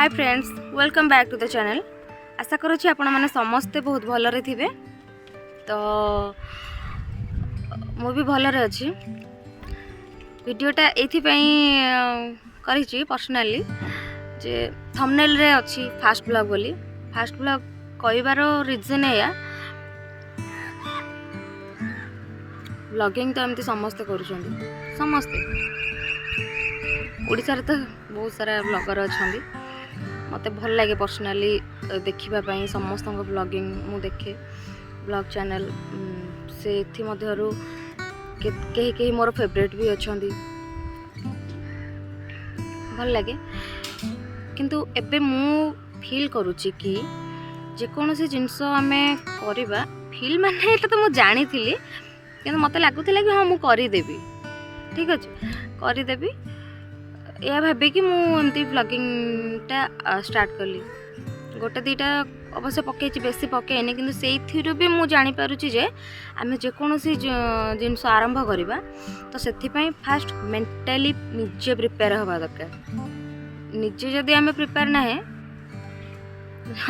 Hi friends, welcome back to the channel. आशा करुँची आपण मैंने समस्ते बहुत भलरे थे। तो मु भी भलरे अच्छी। वीडियोटा ये पर्सनाली जे थंबनेल रे अच्छी फास्ट ब्लॉग बोली। फास्ट ब्लॉग कहबार रीजन है ब्लॉगिंग तो एमती समस्ते करुछंती, समस्ते ओडिसा रे तो बहुत सारा ब्लॉगर अच्छा। मते भल लगे पर्सनाली देखा समस्त ब्लॉगिंग मु देखे ब्लॉग चैनल से कहीं मोर फेवरेट भी अच्छा भल लगे। किंतु एबे मु फील करुच्ची कि जेकोसी जिनस आमे करवा फील माने तो मु जानी थी कि मत लगुला कि हाँ मुझे करदेवी, ठीक अच्छे करदेवी या भाभी कि मुझे ब्लॉगिंगटा स्टार्ट कली। गोटे दीटा अवश्य पकई बेसी पकईनी कि से भी मुझे जानीपार जे आम जेकोसी जिनस आरंभ करवा तो से फास्ट मेंटाली निजे प्रिपेयर हवा दरकार। निजे जदि आम प्रिपेयर ना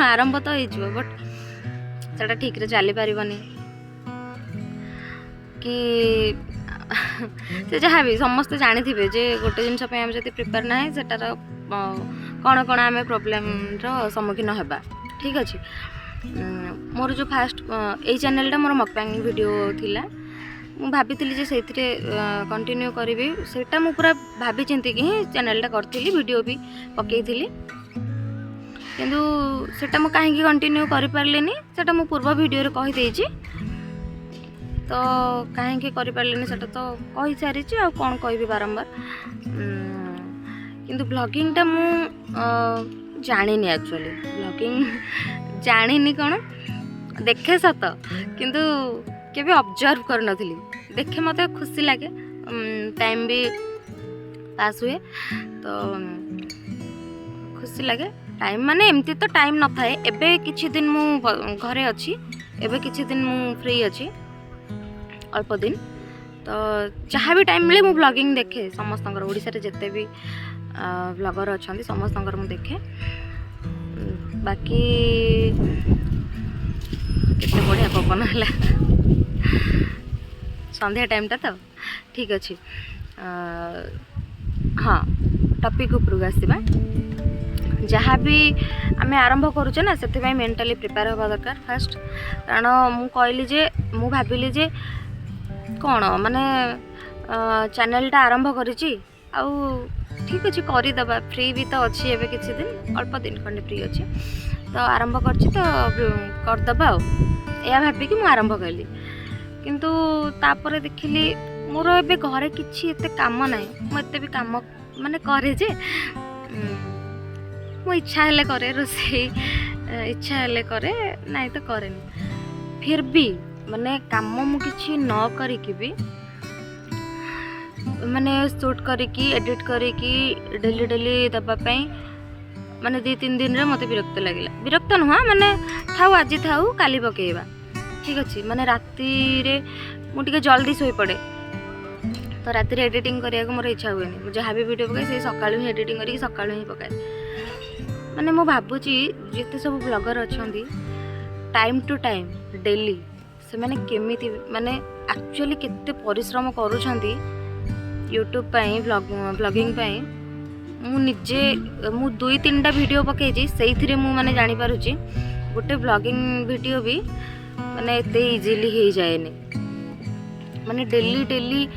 आरंभ तो हो बट से ठीक चली पारनी कि से जहाँ भी समस्ते जानी थे जे गोटे जिनस आम जब प्रिपेयर ना सेटार कौन कौन आम प्रोब्लेम सम्मुखीन होगा, ठीक अच्छे। मोर जो फास्ट यही चैनलटा मोर मकपैंग वीडियो थिला मु भाभी से कंटिन्यू करी सेटा मु पूरा भाभी चिंती कि ही चैनलटा करी वीडियो भी पकई थी किंतु सेटा मु कहीं कंटिन्यू करि पारलेनी। सेटा मु पूर्व वीडियो रे कहि देछि तो कहीं करें से तो कही सारी आ कौन कह बारंबार। किंतु ब्लॉगिंगटा मु जानी एक्चुअली ब्लॉगिंग जानी कौन देखे सत किंतु केबे ऑब्जर्व कर नथिली। देखे मत खुशी लगे, टाइम भी पास हुए तो खुशी लगे। टाइम माने एमती तो टाइम न थाए। एबे किछि दिन मु घरे अच्छी, एबे किछि दिन मु फ्री अच्छी अल्प दिन, तो जहाँ भी टाइम मिले मु ब्लॉगिंग देखे समस्त ओडिशा रे जिते भी ब्लॉगर अच्छा समस्त मु देखे। बाकी केते बढ़िया पवन है संध्या टाइमटा तो ठीक अच्छे। हाँ टॉपिक उपरକୁ आसीबा। जहाँ भी आम आरंभ करुचे ना से मेंटाली प्रिपेयर हवा दरकार फास्ट। कारण मु कहली जे मु भाविली जे कौन माने चैनलटा आरंभ करिची आउ ठीक अच्छे करदे फ्री भी तो अच्छी एवं किसी दिन अल्प दिन खंडे फ्री अच्छी तो आरंभ करची तो करदे या भाभी कि मुझे आरंभ कली। किंतु तापर देखिली मोर ए घरे किसी एते काम ना मुझे भी काम माने करे जे मो इच्छा हेले करे रोसे इच्छा हेले करे नहीं तो करे फिर भी माने काम मु किसी न करिकी भी माने शूट करिकी एडिट करिकी डेली डेली दबापाई माने 2-3 दिन रे मते विरक्त लगिला। विरक्त नुहा माने थाउ आज थाउ काली पकेइबा, ठीक अच्छे। माने राति रे मु टिके जल्दी सोई पड़े तो राति रे एडिटिंग करिया को मोर इच्छा हुए नहीं। जहाँ भी वीडियो पकाए से सकाळु ही एडिटिंग करिक सकाळु ही पकाए। माने मु भाबुची जेते सब ब्लॉगर अछंती टाइम टू टाइम डेली से माने केमिति माने एक्चुअली केते परिश्रम करूछंती यूट्यूब पाई ब्लॉगिंग पाई। मु निजे मु 2-3टा वीडियो पकेछि सेइथिरे मु माने जानि पारुछि गोटे ब्लॉगिंग वीडियो भी माने एते इजीली हो जाएनी। माने डेली डेली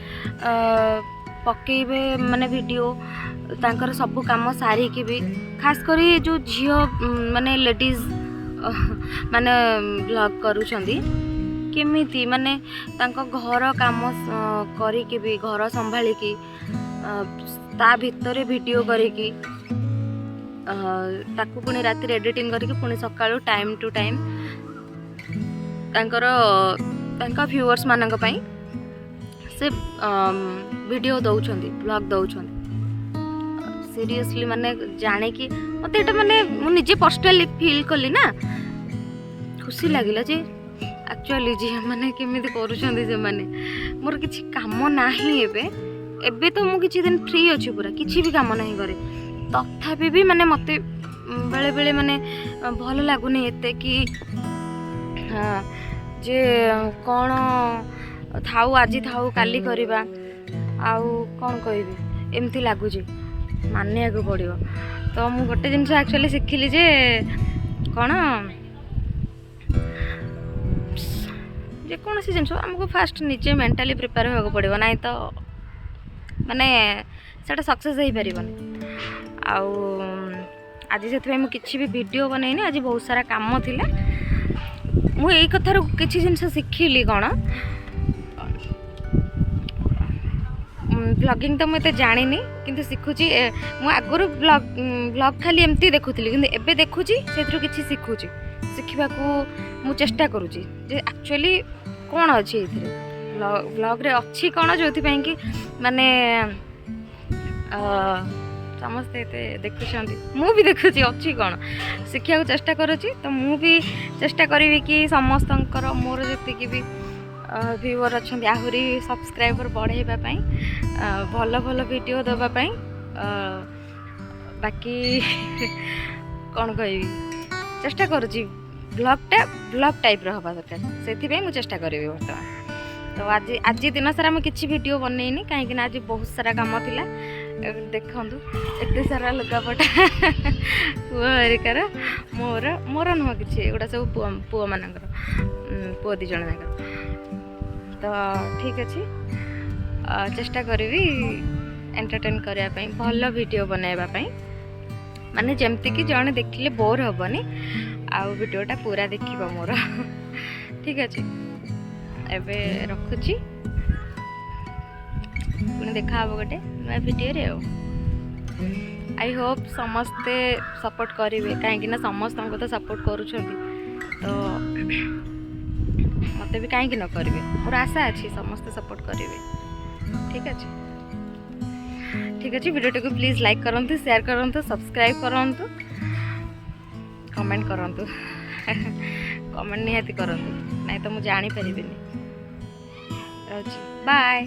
पकेबे माने वीडियो तांकर सब काम सारी की भी खास करी जो झियो माने लेडीज माने ब्लॉग करूछंती केमिति माने तांको घर काम करिकी भी घर संभालिकी ता भितर वीडियो करिकी ताकू पुणी राति एडिटिंग करिकी पुणी सकाळु टाइम टू टाइम तांका व्यूअर्स मानक पई से वीडियो दउछंती ब्लॉग दउछंती। सीरियसली माने जाने कि मते एटा माने मु निजे पर्सनली फील कली ना खुशी लागिला जे एक्चुअली जी मैंने केमी करुँच मोर किसी कम ना एबे तो मु किछि दिन फ्री अच्छी पूरा किसी भी कम ना करे तथापि भी माने मते बेले बेले माने भल लगुनि एते कि जे कौन थाऊ आज थाऊ काली करवा आउ कौन कहबी एमती लगुच मानिया को पड़ो। तो मु गोटे जिनस एक्चुअली शिखिली जे कौन जेकोसी जिन आमको फास्ट निजे मेंटाली प्रिपेयर होगा पड़ो ना तो माने सेटा सक्सेस हो पारन। आज से मुझे किसी भी वीडियो बनईनी आज बहुत सारा काम थिला मुझे कथार किसी जिनस शिखिली कौन ब्लॉगिंग तो मुझे जानी किंतु शिखुची आगुरी ब्लॉग खाली एमती देखुली कि एबे देखुची से किसी शिखुची शिखा को चेष्टा करुँची जे एक्चुअली कौन अच्छी ब्लॉग रे अच्छी कौन जो कि माने समस्ते देखुं मु भी देखुची अच्छी कौन शिखा को चेष्टा करुँची। तो मु भी चेष्टा करी कि समस्त मोर जी भी व्यूअर अच्छा आहरी सब्सक्राइबर बढ़ाई भल भल वीडियो देवाई बाकी कौन कह चेष्टा करुँची ब्लॉगटा ब्लॉग टाइप हवा दरकार से मुझे चेष्टा करी बर्तमान। तो आज दिन सारा मुझे किसी वीडियो बनईनी कहीं आज बहुत सारा काम थिला देखु एत सारा लुगापटा पुअरिकार मोर मोर नुह कि एगुड़ा सब पुओ मानकर पुओ दी जन तो ठीक अच्छे चेष्टा करी एंटरटेन करने भल वीडियो बनवाई माने जमती कि जड़े देखिले बोर हेनी आउ वीडियोटा पूरा देखिबो मोर ठीक अच्छे एबे रखुची पुणी देखा गोटे नया वीडियो रे आई होप समस्ते सपोर्ट करेंगे कहीं समस्त को तो सपोर्ट करुँच तो मत भी कहीं न करेंगे मोर आशा अच्छी समस्ते सपोर्ट करेंगे ठीक अच्छे ठीक अच्छे वीडियो को प्लीज लाइक करूँ शेयर करूँ सब्सक्राइब करूँ कमेंट करूँ कमेंट निहाती करूँ नहीं तो मुझे जानी पारिनी बाय।